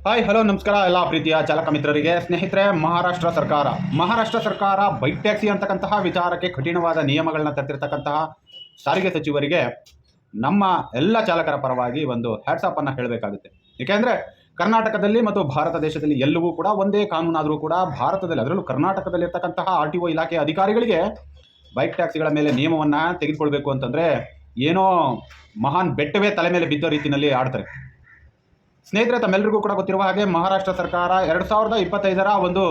Hi hello ನಮಸ್ಕಾರ ಎಲ್ಲ ಪ್ರೀತಿಯ ಚಾಲಕ ಮಿತ್ರರಿಗೆ. ಸ್ನೇಹಿತರೆ, ಮಹಾರಾಷ್ಟ್ರ ಸರ್ಕಾರ ಬೈಕ್ ಟ್ಯಾಕ್ಸಿ ಅಂತಕ್ಕಂತಹ ವಿಚಾರಕ್ಕೆ ಕಠಿಣವಾದ ನಿಯಮಗಳನ್ನ ತರ್ತಿರ್ತಕ್ಕಂತಹ ಸಾರಿಗೆ ಸಚಿವರಿಗೆ ನಮ್ಮ ಎಲ್ಲ ಚಾಲಕರ ಪರವಾಗಿ ಒಂದು ಹ್ಯಾಟ್ಸಾಪ್ ಅನ್ನು ಹೇಳಬೇಕಾಗುತ್ತೆ. ಏಕೆಂದರೆ ಕರ್ನಾಟಕದಲ್ಲಿ ಮತ್ತು ಭಾರತ ದೇಶದಲ್ಲಿ ಎಲ್ಲವೂ ಕೂಡ ಒಂದೇ ಕಾನೂನಾದರೂ ಕೂಡ ಭಾರತದಲ್ಲಿ, ಅದರಲ್ಲೂ ಕರ್ನಾಟಕದಲ್ಲಿರ್ತಕ್ಕಂತಹ RTO ಇಲಾಖೆ ಅಧಿಕಾರಿಗಳಿಗೆ ಬೈಕ್ ಟ್ಯಾಕ್ಸಿಗಳ ಮೇಲೆ ನಿಯಮವನ್ನು ತೆಗೆದುಕೊಳ್ಬೇಕು ಅಂತಂದರೆ ಏನೋ ಮಹಾನ್ ಬೆಟ್ಟವೇ ತಲೆ ಮೇಲೆ ಬಿದ್ದ ರೀತಿಯಲ್ಲಿ ಆಡ್ತಾರೆ. ಸ್ನೇಹಿತರೆ, ತಮ್ಮೆಲ್ಲರಿಗೂ ಕೂಡ ಗೊತ್ತಿರುವ ಹಾಗೆ ಮಹಾರಾಷ್ಟ್ರ ಸರ್ಕಾರ 2025ರ ಒಂದು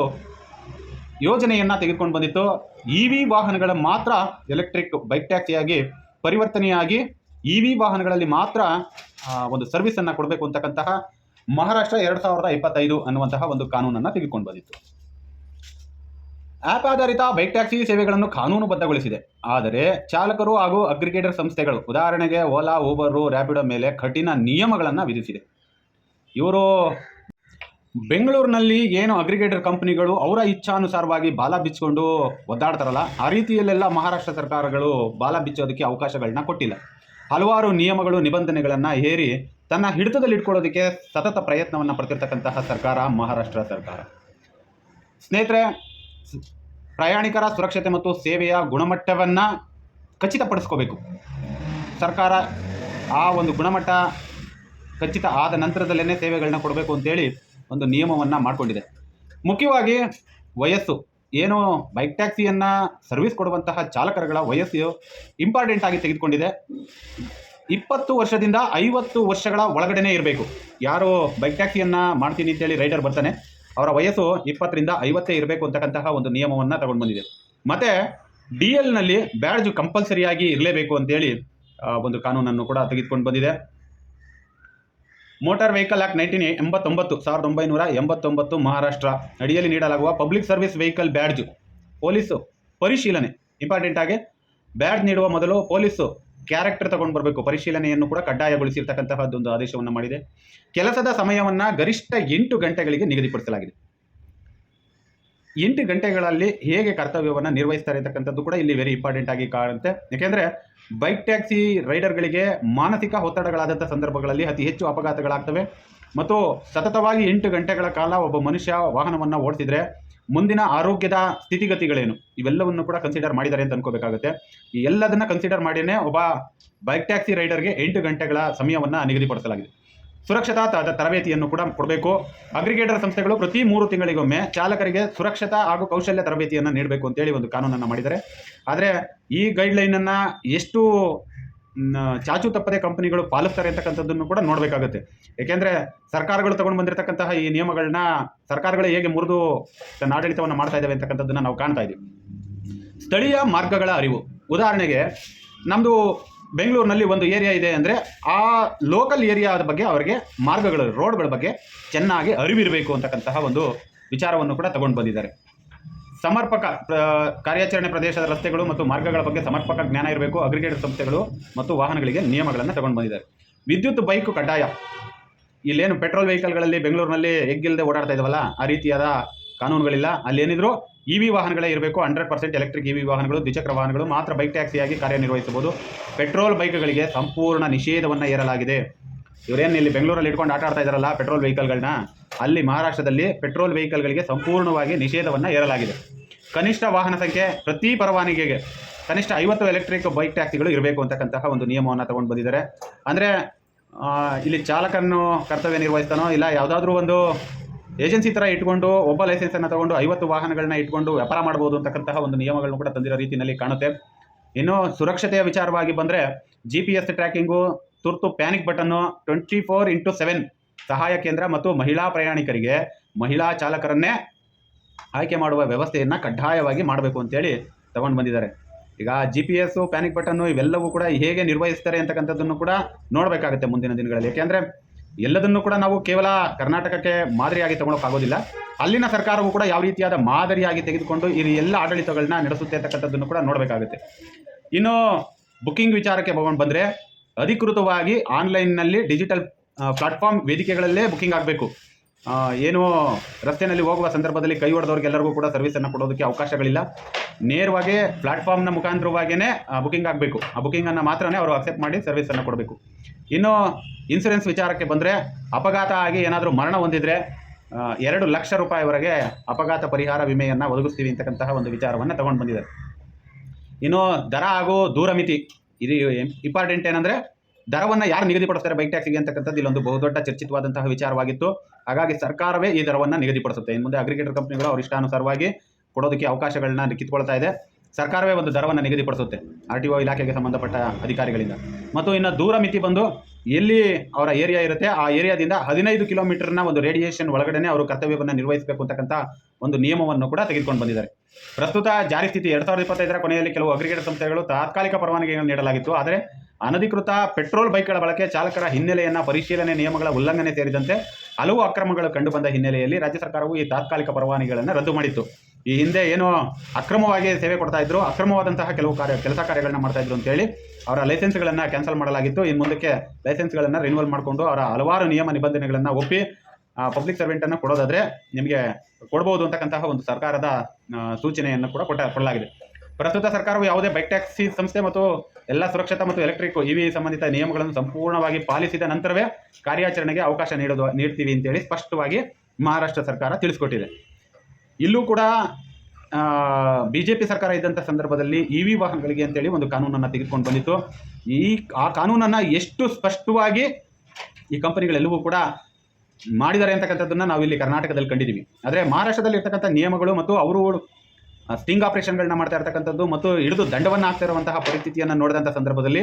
ಯೋಜನೆಯನ್ನು ತೆಗೆದುಕೊಂಡು ಬಂದಿತ್ತು. EV ವಾಹನಗಳ ಮಾತ್ರ ಎಲೆಕ್ಟ್ರಿಕ್ ಬೈಕ್ ಟ್ಯಾಕ್ಸಿಯಾಗಿ ಪರಿವರ್ತನೆಯಾಗಿ EV ವಾಹನಗಳಲ್ಲಿ ಮಾತ್ರ ಒಂದು ಸರ್ವಿಸನ್ನು ಕೊಡಬೇಕು ಅಂತಕ್ಕಂತಹ ಮಹಾರಾಷ್ಟ್ರ 2025 ಅನ್ನುವಂತಹ ಒಂದು ಕಾನೂನನ್ನು ತೆಗೆದುಕೊಂಡು ಬಂದಿತ್ತು. ಆ್ಯಪ್ ಆಧಾರಿತ ಬೈಕ್ ಟ್ಯಾಕ್ಸಿ ಸೇವೆಗಳನ್ನು ಕಾನೂನುಬದ್ಧಗೊಳಿಸಿದೆ. ಆದರೆ ಚಾಲಕರು ಹಾಗೂ ಅಗ್ರಿಗೇಟರ್ ಸಂಸ್ಥೆಗಳು, ಉದಾಹರಣೆಗೆ ಓಲಾ, ಊಬರು, ರ್ಯಾಪಿಡೋ ಮೇಲೆ ಕಠಿಣ ನಿಯಮಗಳನ್ನು ವಿಧಿಸಿದೆ. ಇವರು ಬೆಂಗಳೂರಿನಲ್ಲಿ ಏನು ಅಗ್ರಿಗೇಟರ್ ಕಂಪ್ನಿಗಳು ಅವರ ಇಚ್ಛಾನುಸಾರವಾಗಿ ಬಾಲ ಬಿಚ್ಚಿಕೊಂಡು ಒದ್ದಾಡ್ತಾರಲ್ಲ, ಆ ರೀತಿಯಲ್ಲೆಲ್ಲ ಮಹಾರಾಷ್ಟ್ರ ಸರ್ಕಾರಗಳು ಬಾಲ ಬಿಚ್ಚೋದಕ್ಕೆ ಅವಕಾಶಗಳನ್ನ ಕೊಟ್ಟಿಲ್ಲ. ಹಲವಾರು ನಿಯಮಗಳು, ನಿಬಂಧನೆಗಳನ್ನು ಹೇರಿ ತನ್ನ ಹಿಡಿತದಲ್ಲಿಟ್ಕೊಳ್ಳೋದಕ್ಕೆ ಸತತ ಪ್ರಯತ್ನವನ್ನು ಪಡ್ತಿರ್ತಕ್ಕಂತಹ ಸರ್ಕಾರ ಮಹಾರಾಷ್ಟ್ರ ಸರ್ಕಾರ. ಸ್ನೇಹಿತರೆ, ಪ್ರಯಾಣಿಕರ ಸುರಕ್ಷತೆ ಮತ್ತು ಸೇವೆಯ ಗುಣಮಟ್ಟವನ್ನು ಖಚಿತಪಡಿಸ್ಕೋಬೇಕು. ಸರ್ಕಾರ ಆ ಒಂದು ಗುಣಮಟ್ಟ ಖಚಿತ ಆದ ನಂತರದಲ್ಲೇ ಸೇವೆಗಳನ್ನ ಕೊಡಬೇಕು ಅಂತೇಳಿ ಒಂದು ನಿಯಮವನ್ನು ಮಾಡಿಕೊಂಡಿದೆ. ಮುಖ್ಯವಾಗಿ ವಯಸ್ಸು, ಏನು ಬೈಕ್ ಟ್ಯಾಕ್ಸಿಯನ್ನು ಸರ್ವಿಸ್ ಕೊಡುವಂತಹ ಚಾಲಕರುಗಳ ವಯಸ್ಸು ಇಂಪಾರ್ಟೆಂಟ್ ಆಗಿ ತೆಗೆದುಕೊಂಡಿದೆ. 20 ವರ್ಷದಿಂದ 50 ವರ್ಷಗಳ ಒಳಗಡೆನೇ ಇರಬೇಕು. ಯಾರು ಬೈಕ್ ಟ್ಯಾಕ್ಸಿಯನ್ನು ಮಾಡ್ತೀನಿ ಅಂತೇಳಿ ರೈಡರ್ ಬರ್ತಾನೆ, ಅವರ ವಯಸ್ಸು 20ರಿಂದ 50 ಇರಬೇಕು ಅಂತಕ್ಕಂತಹ ಒಂದು ನಿಯಮವನ್ನು ತಗೊಂಡು ಬಂದಿದೆ. ಮತ್ತು DLನಲ್ಲಿ ಬ್ಯಾಡ್ಜ್ ಕಂಪಲ್ಸರಿಯಾಗಿ ಇರಲೇಬೇಕು ಅಂತೇಳಿ ಒಂದು ಕಾನೂನನ್ನು ಕೂಡ ತೆಗೆದುಕೊಂಡು ಬಂದಿದೆ. ಮೋಟಾರ್ ವೆಹಿಕಲ್ ಆಕ್ಟ್ 1989 ಮಹಾರಾಷ್ಟ್ರ ಅಡಿಯಲ್ಲಿ ನೀಡಲಾಗುವ public service vehicle badge police ಪರಿಶೀಲನೆ, ಇಂಪಾರ್ಟೆಂಟ್ ಆಗಿ ಬ್ಯಾಡ್ಜ್ ನೀಡುವ ಮೊದಲು ಪೊಲೀಸು ಕ್ಯಾರೆಕ್ಟರ್ ತಗೊಂಡು ಬರಬೇಕು, ಪರಿಶೀಲನೆಯನ್ನು ಕೂಡ ಕಡ್ಡಾಯಗೊಳಿಸಿರ್ತಕ್ಕಂತಹದ್ದೊಂದು ಆದೇಶವನ್ನು ಮಾಡಿದೆ. ಕೆಲಸದ ಸಮಯವನ್ನು ಗರಿಷ್ಠ 8 ಗಂಟೆಗಳಿಗೆ ನಿಗದಿಪಡಿಸಲಾಗಿದೆ. 8 ಗಂಟೆಗಳಲ್ಲಿ ಹೇಗೆ ಕರ್ತವ್ಯವನ್ನು ನಿರ್ವಹಿಸ್ತಾರೆ ಅಂತಕ್ಕಂಥದ್ದು ಕೂಡ ಇಲ್ಲಿ ವೆರಿ ಇಂಪಾರ್ಟೆಂಟ್ ಆಗಿ ಕಾಣುತ್ತೆ. ಯಾಕೆಂದರೆ ಬೈಕ್ ಟ್ಯಾಕ್ಸಿ ರೈಡರ್ಗಳಿಗೆ ಮಾನಸಿಕ ಒತ್ತಡಗಳಾದಂಥ ಸಂದರ್ಭಗಳಲ್ಲಿ ಅತಿ ಹೆಚ್ಚು ಅಪಘಾತಗಳಾಗ್ತವೆ. ಮತ್ತು ಸತತವಾಗಿ 8 ಗಂಟೆಗಳ ಕಾಲ ಒಬ್ಬ ಮನುಷ್ಯ ವಾಹನವನ್ನು ಓಡಿಸಿದರೆ ಮುಂದಿನ ಆರೋಗ್ಯದ ಸ್ಥಿತಿಗತಿಗಳೇನು, ಇವೆಲ್ಲವನ್ನು ಕೂಡ ಕನ್ಸಿಡರ್ ಮಾಡಿದ್ದಾರೆ ಅಂತ ಅನ್ಕೋಬೇಕಾಗುತ್ತೆ. ಈ ಎಲ್ಲದನ್ನು ಕನ್ಸಿಡರ್ ಮಾಡಿಯೇ ಒಬ್ಬ ಬೈಕ್ ಟ್ಯಾಕ್ಸಿ ರೈಡರ್ಗೆ 8 ಗಂಟೆಗಳ ಸಮಯವನ್ನು ನಿಗದಿಪಡಿಸಲಾಗಿದೆ. ಸುರಕ್ಷತಾ ತರಬೇತಿಯನ್ನು ಕೂಡ ಕೊಡಬೇಕು. ಅಗ್ರಿಗೇಟರ್ ಸಂಸ್ಥೆಗಳು ಪ್ರತಿ 3 ತಿಂಗಳಿಗೊಮ್ಮೆ ಚಾಲಕರಿಗೆ ಸುರಕ್ಷತಾ ಹಾಗೂ ಕೌಶಲ್ಯ ತರಬೇತಿಯನ್ನು ನೀಡಬೇಕು ಅಂತೇಳಿ ಒಂದು ಕಾನೂನನ್ನು ಮಾಡಿದ್ದಾರೆ. ಆದರೆ ಈ ಗೈಡ್ಲೈನನ್ನು ಎಷ್ಟು ಚಾಚು ತಪ್ಪದೆ ಕಂಪನಿಗಳು ಪಾಲಿಸ್ತಾರೆ ಅಂತಕ್ಕಂಥದ್ದನ್ನು ಕೂಡ ನೋಡಬೇಕಾಗುತ್ತೆ. ಏಕೆಂದರೆ ಸರ್ಕಾರಗಳು ತಗೊಂಡು ಬಂದಿರತಕ್ಕಂತಹ ಈ ನಿಯಮಗಳನ್ನ ಸರ್ಕಾರಗಳೇ ಹೇಗೆ ಮುರಿದು ತನ್ನ ಆಡಳಿತವನ್ನು ಮಾಡ್ತಾ ಇದ್ದಾವೆ ಅಂತಕ್ಕಂಥದ್ದನ್ನು ನಾವು ಕಾಣ್ತಾ ಇದ್ದೀವಿ. ಸ್ಥಳೀಯ ಮಾರ್ಗಗಳ ಅರಿವು, ಉದಾಹರಣೆಗೆ ನಮ್ಮದು ಬೆಂಗಳೂರಿನಲ್ಲಿ ಒಂದು ಏರಿಯಾ ಇದೆ ಅಂದರೆ ಆ ಲೋಕಲ್ ಏರಿಯಾದ ಬಗ್ಗೆ ಅವರಿಗೆ ಮಾರ್ಗಗಳು, ರೋಡ್ಗಳ ಬಗ್ಗೆ ಚೆನ್ನಾಗಿ ಅರಿವಿರಬೇಕು ಅಂತಕ್ಕಂತಹ ಒಂದು ವಿಚಾರವನ್ನು ಕೂಡ ತಗೊಂಡು ಬಂದಿದ್ದಾರೆ. ಸಮರ್ಪಕ ಕಾರ್ಯಾಚರಣೆ ಪ್ರದೇಶದ ರಸ್ತೆಗಳು ಮತ್ತು ಮಾರ್ಗಗಳ ಬಗ್ಗೆ ಸಮರ್ಪಕ ಜ್ಞಾನ ಇರಬೇಕು. ಅಗ್ರಿಗೇಟರ್ ಸಂಸ್ಥೆಗಳು ಮತ್ತು ವಾಹನಗಳಿಗೆ ನಿಯಮಗಳನ್ನು ತಗೊಂಡು ಬಂದಿದ್ದಾರೆ. ವಿದ್ಯುತ್ ಬೈಕ್ ಕಡ್ಡಾಯ. ಇಲ್ಲೇನು ಪೆಟ್ರೋಲ್ ವೆಹಿಕಲ್ಗಳಲ್ಲಿ ಬೆಂಗಳೂರಿನಲ್ಲಿ ಎಗ್ಗಿಲ್ಲದೆ ಓಡಾಡ್ತಾ ಇದ್ದಾವಲ್ಲ, ಆ ರೀತಿಯಾದ ಕಾನೂನುಗಳಿಲ್ಲ. ಅಲ್ಲೇನಿದ್ರು EV ವಾಹನಗಳೇ ಇರಬೇಕು. 100% ಎಲೆಕ್ಟ್ರಿಕ್ EV ವಾಹನಗಳು, ದ್ವಿಚಕ್ರ ವಾಹನಗಳು ಮಾತ್ರ ಬೈಕ್ ಟ್ಯಾಕ್ಸಿಯಾಗಿ ಕಾರ್ಯನಿರ್ವಹಿಸಬಹುದು. ಪೆಟ್ರೋಲ್ ಬೈಕ್ಗಳಿಗೆ ಸಂಪೂರ್ಣ ನಿಷೇಧವನ್ನು ಹೇರಲಾಗಿದೆ. ಇವರೇನು ಇಲ್ಲಿ ಬೆಂಗಳೂರಲ್ಲಿ ಇಟ್ಕೊಂಡು ಆಟ ಆಡ್ತಾ ಇದ್ದಾರಲ್ಲ ಪೆಟ್ರೋಲ್ ವೆಹಿಕಲ್ಗಳನ್ನ, ಅಲ್ಲಿ ಮಹಾರಾಷ್ಟ್ರದಲ್ಲಿ ಪೆಟ್ರೋಲ್ ವೆಹಿಕಲ್ಗಳಿಗೆ ಸಂಪೂರ್ಣವಾಗಿ ನಿಷೇಧವನ್ನು ಹೇರಲಾಗಿದೆ. ಕನಿಷ್ಠ ವಾಹನ ಸಂಖ್ಯೆ, ಪ್ರತಿ ಪರವಾನಗಿಗೆ ಕನಿಷ್ಠ 50 ಎಲೆಕ್ಟ್ರಿಕ್ ಬೈಕ್ ಟ್ಯಾಕ್ಸಿಗಳು ಇರಬೇಕು ಅಂತಕ್ಕಂತಹ ಒಂದು ನಿಯಮವನ್ನು ತಗೊಂಡು ಬಂದಿದ್ದಾರೆ. ಅಂದರೆ ಇಲ್ಲಿ ಚಾಲಕನ್ನು ಕರ್ತವ್ಯ ನಿರ್ವಹಿಸ್ತಾನೋ ಇಲ್ಲ ಯಾವುದಾದ್ರೂ ಒಂದು ಏಜೆನ್ಸಿ ಥರ ಇಟ್ಕೊಂಡು ಒಬ್ಬ ಲೈಸೆನ್ಸನ್ನು ತಗೊಂಡು 50 ವಾಹನಗಳನ್ನ ಇಟ್ಕೊಂಡು ವ್ಯಾಪಾರ ಮಾಡ್ಬೋದು ಅಂತಕ್ಕಂತಹ ಒಂದು ನಿಯಮಗಳನ್ನು ಕೂಡ ತಂದಿರೋ ರೀತಿಯಲ್ಲಿ ಕಾಣುತ್ತೆ. ಇನ್ನು ಸುರಕ್ಷತೆಯ ವಿಚಾರವಾಗಿ ಬಂದರೆ GPS ಟ್ರ್ಯಾಕಿಂಗು, ತುರ್ತು ಪ್ಯಾನಿಕ್ ಬಟನ್ನು, 24x7 ಸಹಾಯ ಕೇಂದ್ರ ಮತ್ತು ಮಹಿಳಾ ಪ್ರಯಾಣಿಕರಿಗೆ ಮಹಿಳಾ ಚಾಲಕರನ್ನೇ ಆಯ್ಕೆ ಮಾಡುವ ವ್ಯವಸ್ಥೆಯನ್ನು ಕಡ್ಡಾಯವಾಗಿ ಮಾಡಬೇಕು ಅಂತೇಳಿ ತಗೊಂಡು ಬಂದಿದ್ದಾರೆ. ಈಗ GPS, ಪ್ಯಾನಿಕ್ ಬಟನ್ನು ಇವೆಲ್ಲವೂ ಕೂಡ ಹೇಗೆ ನಿರ್ವಹಿಸ್ತಾರೆ ಅಂತಕ್ಕಂಥದ್ದನ್ನು ಕೂಡ ನೋಡಬೇಕಾಗುತ್ತೆ ಮುಂದಿನ ದಿನಗಳಲ್ಲಿ. ಯಾಕೆಂದರೆ ಎಲ್ಲದನ್ನು ಕೂಡ ನಾವು ಕೇವಲ ಕರ್ನಾಟಕಕ್ಕೆ ಮಾದರಿಯಾಗಿ ತಗೊಳ್ಳೋಕ್ಕಾಗೋದಿಲ್ಲ. ಅಲ್ಲಿನ ಸರ್ಕಾರವು ಕೂಡ ಯಾವ ರೀತಿಯಾದ ಮಾದರಿಯಾಗಿ ತೆಗೆದುಕೊಂಡು ಈ ಎಲ್ಲ ಆಡಳಿತಗಳನ್ನ ನಡೆಸುತ್ತೆ ಅಂತಕ್ಕಂಥದ್ದನ್ನು ಕೂಡ ನೋಡಬೇಕಾಗುತ್ತೆ. ಇನ್ನು ಬುಕ್ಕಿಂಗ್ ವಿಚಾರಕ್ಕೆ ಬಂದರೆ ಅಧಿಕೃತವಾಗಿ ಆನ್ಲೈನ್ನಲ್ಲಿ ಡಿಜಿಟಲ್ ಪ್ಲಾಟ್ಫಾರ್ಮ್ ವೇದಿಕೆಗಳಲ್ಲೇ ಬುಕ್ಕಿಂಗ್ ಆಗಬೇಕು. ಏನು ರಸ್ತೆಯಲ್ಲಿ ಹೋಗುವ ಸಂದರ್ಭದಲ್ಲಿ ಕೈ ಹೊಡೆದವ್ರಿಗೆಲ್ಲರಿಗೂ ಕೂಡ ಸರ್ವಿಸನ್ನು ಕೊಡೋದಕ್ಕೆ ಅವಕಾಶಗಳಿಲ್ಲ. ನೇರವಾಗಿ ಪ್ಲಾಟ್ಫಾರ್ಮ್ನ ಮುಖಾಂತರವಾಗಿಯೇ ಬುಕಿಂಗ್ ಆಗಬೇಕು. ಆ ಬುಕಿಂಗನ್ನು ಮಾತ್ರ ಅವರು ಅಕ್ಸೆಪ್ಟ್ ಮಾಡಿ ಸರ್ವಿಸನ್ನು ಕೊಡಬೇಕು. ಇನ್ನು ಇನ್ಸೂರೆನ್ಸ್ ವಿಚಾರಕ್ಕೆ ಬಂದರೆ, ಅಪಘಾತ ಆಗಿ ಏನಾದರೂ ಮರಣ ಹೊಂದಿದರೆ 2 ಲಕ್ಷ ರೂಪಾಯಿವರೆಗೆ ಅಪಘಾತ ಪರಿಹಾರ ವಿಮೆಯನ್ನು ಒದಗಿಸ್ತೀವಿ ಅಂತಕ್ಕಂತಹ ಒಂದು ವಿಚಾರವನ್ನು ತಗೊಂಡು ಬಂದಿದ್ದಾರೆ. ಇನ್ನು ದರ ಹಾಗೂ ದೂರ ಮಿತಿ, ಇದು ಇಂಪಾರ್ಟೆಂಟ್. ಏನಂದರೆ ದರವನ್ನು ಯಾರು ನಿಗದಿಪಡಿಸ್ತಾರೆ ಬೈಕ್ ಟ್ಯಾಕ್ಸಿಗೆ ಅಂತಕ್ಕಂಥದ್ದು ಇಲ್ಲೊಂದು ಬಹುದೊಡ್ಡ ಚರ್ಚಿತವಾದಂತಹ ವಿಚಾರವಾಗಿತ್ತು. ಹಾಗಾಗಿ ಸರ್ಕಾರವೇ ಈ ದರವನ್ನು ನಿಗದಿಪಡಿಸುತ್ತೆ. ಇನ್ನು ಮುಂದೆ ಅಗ್ರಿಗೇಟರ್ ಕಂಪ್ನಿಗಳು ಅವ್ರ ಇಷ್ಟಾನುಸಾರವಾಗಿ ಕೊಡೋದಕ್ಕೆ ಅವಕಾಶಗಳನ್ನ ಕಿತ್ಕೊಳ್ತಾ ಇದೆ. ಸರ್ಕಾರವೇ ಒಂದು ದರವನ್ನು ನಿಗದಿಪಡಿಸುತ್ತೆ RTO ಇಲಾಖೆಗೆ ಸಂಬಂಧಪಟ್ಟ ಅಧಿಕಾರಿಗಳಿಂದ. ಮತ್ತು ಇನ್ನು ದೂರ ಮಿತಿ ಬಂದು ಎಲ್ಲಿ ಅವರ ಏರಿಯಾ ಇರುತ್ತೆ ಆ ಏರಿಯಾದಿಂದ 15 ಕಿಲೋಮೀಟರ್ನ ಒಂದು ರೇಡಿಯೇಷನ್ ಒಳಗಡೆ ಅವರು ಕರ್ತವ್ಯವನ್ನು ನಿರ್ವಹಿಸಬೇಕು ಅಂತಕ್ಕಂಥ ಒಂದು ನಿಯಮವನ್ನು ಕೂಡ ತೆಗೆದುಕೊಂಡು ಬಂದಿದ್ದಾರೆ. ಪ್ರಸ್ತುತ ಜಾರಿ ಸ್ಥಿತಿ 2025ರ ಕೊನೆಯಲ್ಲಿ ಕೆಲವು ಅಗ್ರಿಗೇಟರ್ ಸಂಸ್ಥೆಗಳು ತಾತ್ಕಾಲಿಕ ಪರವಾನಗಿಗಳನ್ನು ನೀಡಲಾಗಿತ್ತು. ಆದರೆ ಅನಧಿಕೃತ ಪೆಟ್ರೋಲ್ ಬೈಕ್ಗಳ ಬಳಕೆ, ಚಾಲಕರ ಹಿನ್ನೆಲೆಯನ್ನು ಪರಿಶೀಲನೆ, ನಿಯಮಗಳ ಉಲ್ಲಂಘನೆ ಸೇರಿದಂತೆ ಹಲವು ಅಕ್ರಮಗಳು ಕಂಡುಬಂದ ಹಿನ್ನೆಲೆಯಲ್ಲಿ ರಾಜ್ಯ ಸರ್ಕಾರವು ಈ ತಾತ್ಕಾಲಿಕ ಪರವಾನಗಿಗಳನ್ನು ರದ್ದು ಮಾಡಿತ್ತು. ಈ ಹಿಂದೆ ಏನೋ ಅಕ್ರಮವಾಗಿ ಸೇವೆ ಕೊಡ್ತಾ ಇದ್ರು, ಅಕ್ರಮವಾದಂತಹ ಕೆಲವು ಕೆಲಸ ಕಾರ್ಯಗಳನ್ನ ಮಾಡ್ತಾ ಇದ್ರು ಅಂತೇಳಿ ಅವರ ಲೈಸೆನ್ಸ್ಗಳನ್ನು ಕ್ಯಾನ್ಸಲ್ ಮಾಡಲಾಗಿತ್ತು. ಇನ್ನು ಮುಂದಕ್ಕೆ ಲೈಸೆನ್ಸ್ಗಳನ್ನು ರಿನ್ಯೂವಲ್ ಮಾಡಿಕೊಂಡು ಅವರ ಹಲವಾರು ನಿಯಮ ನಿಬಂಧನೆಗಳನ್ನು ಒಪ್ಪಿ ಪಬ್ಲಿಕ್ ಸರ್ವೆಂಟನ್ನು ಕೊಡೋದಾದರೆ ನಿಮಗೆ ಕೊಡ್ಬೋದು ಅಂತಕ್ಕಂತಹ ಒಂದು ಸರ್ಕಾರದ ಸೂಚನೆಯನ್ನು ಕೂಡ ಕೊಡಲಾಗಿದೆ. ಪ್ರಸ್ತುತ ಸರ್ಕಾರವು ಯಾವುದೇ ಬೈಕ್ ಟ್ಯಾಕ್ಸಿ ಸಂಸ್ಥೆ ಮತ್ತು ಎಲ್ಲ ಸುರಕ್ಷತಾ ಮತ್ತು ಎಲೆಕ್ಟ್ರಿಕ್ EV ಸಂಬಂಧಿತ ನಿಯಮಗಳನ್ನು ಸಂಪೂರ್ಣವಾಗಿ ಪಾಲಿಸಿದ ನಂತರವೇ ಕಾರ್ಯಾಚರಣೆಗೆ ಅವಕಾಶ ನೀಡ್ತೀವಿ ಅಂತೇಳಿ ಸ್ಪಷ್ಟವಾಗಿ ಮಹಾರಾಷ್ಟ್ರ ಸರ್ಕಾರ ತಿಳಿಸ್ಕೊಟ್ಟಿದೆ. ಇಲ್ಲೂ ಕೂಡ BJP ಸರ್ಕಾರ ಇದ್ದಂಥ ಸಂದರ್ಭದಲ್ಲಿ EV ವಾಹನಗಳಿಗೆ ಅಂತೇಳಿ ಒಂದು ಕಾನೂನನ್ನು ತೆಗೆದುಕೊಂಡು ಬಂದಿತ್ತು. ಆ ಕಾನೂನನ್ನು ಎಷ್ಟು ಸ್ಪಷ್ಟವಾಗಿ ಈ ಕಂಪನಿಗಳೆಲ್ಲವೂ ಕೂಡ ಮಾಡಿದ್ದಾರೆ ಅಂತಕ್ಕಂಥದ್ದನ್ನು ನಾವು ಇಲ್ಲಿ ಕರ್ನಾಟಕದಲ್ಲಿ ಕಂಡಿದ್ದೀವಿ. ಆದರೆ ಮಹಾರಾಷ್ಟ್ರದಲ್ಲಿ ಇರ್ತಕ್ಕಂಥ ನಿಯಮಗಳು ಮತ್ತು ಅವರು ಸ್ಟಿಂಗ್ ಆಪರೇಷನ್ಗಳನ್ನ ಮಾಡ್ತಾ ಇರ್ತಕ್ಕಂಥದ್ದು ಮತ್ತು ಹಿಡಿದು ದಂಡವನ್ನು ಹಾಕ್ತಾ ಇರುವಂತಹ ಪರಿಸ್ಥಿತಿಯನ್ನು ನೋಡಿದಂಥ ಸಂದರ್ಭದಲ್ಲಿ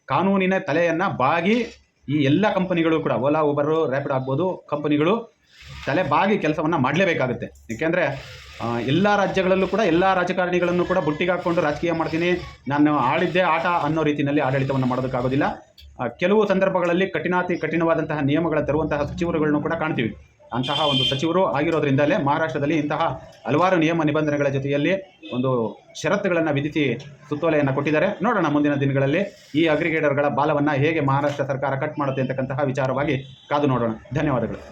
ಕಾನೂನಿನ ತಲೆಯನ್ನು ಬಾಗಿ ಈ ಎಲ್ಲ ಕಂಪನಿಗಳು ಕೂಡ ಓಲಾ, ಉಬರು, ರ್ಯಾಪಿಡ್ ಆಗ್ಬೋದು, ಕಂಪನಿಗಳು ತಲೆ ಬಾಗಿ ಕೆಲಸವನ್ನು ಮಾಡಲೇಬೇಕಾಗುತ್ತೆ. ಏಕೆಂದರೆ ಎಲ್ಲ ರಾಜ್ಯಗಳಲ್ಲೂ ಕೂಡ ಎಲ್ಲ ರಾಜಕಾರಣಿಗಳನ್ನು ಕೂಡ ಬುಟ್ಟಿಗೆ ಹಾಕ್ಕೊಂಡು ರಾಜಕೀಯ ಮಾಡ್ತೀನಿ, ನಾನು ಆಡಿದ್ದೇ ಆಟ ಅನ್ನೋ ರೀತಿಯಲ್ಲಿ ಆಡಳಿತವನ್ನು ಮಾಡೋದಕ್ಕಾಗೋದಿಲ್ಲ. ಕೆಲವು ಸಂದರ್ಭಗಳಲ್ಲಿ ಕಠಿಣವಾದಂತಹ ನಿಯಮಗಳ ತರುವಂತಹ ಸಚಿವರುಗಳನ್ನು ಕೂಡ ಕಾಣ್ತೀವಿ. ಅಂತಹ ಒಂದು ಸಚಿವರು ಆಗಿರೋದ್ರಿಂದಲೇ ಮಹಾರಾಷ್ಟ್ರದಲ್ಲಿ ಇಂತಹ ಹಲವಾರು ನಿಯಮ ನಿಬಂಧನೆಗಳ ಜೊತೆಯಲ್ಲಿ ಒಂದು ಷರತ್ತುಗಳನ್ನು ವಿಧಿಸಿ ಸುತ್ತೋಲೆಯನ್ನು ಕೊಟ್ಟಿದ್ದಾರೆ. ನೋಡೋಣ ಮುಂದಿನ ದಿನಗಳಲ್ಲಿ ಈ ಅಗ್ರಿಗೇಟರ್ಗಳ ಬಾಲವನ್ನು ಹೇಗೆ ಮಹಾರಾಷ್ಟ್ರ ಸರ್ಕಾರ ಕಟ್ ಮಾಡುತ್ತೆ ಅಂತಕ್ಕಂತಹ ವಿಚಾರವಾಗಿ ಕಾದು ನೋಡೋಣ. ಧನ್ಯವಾದಗಳು.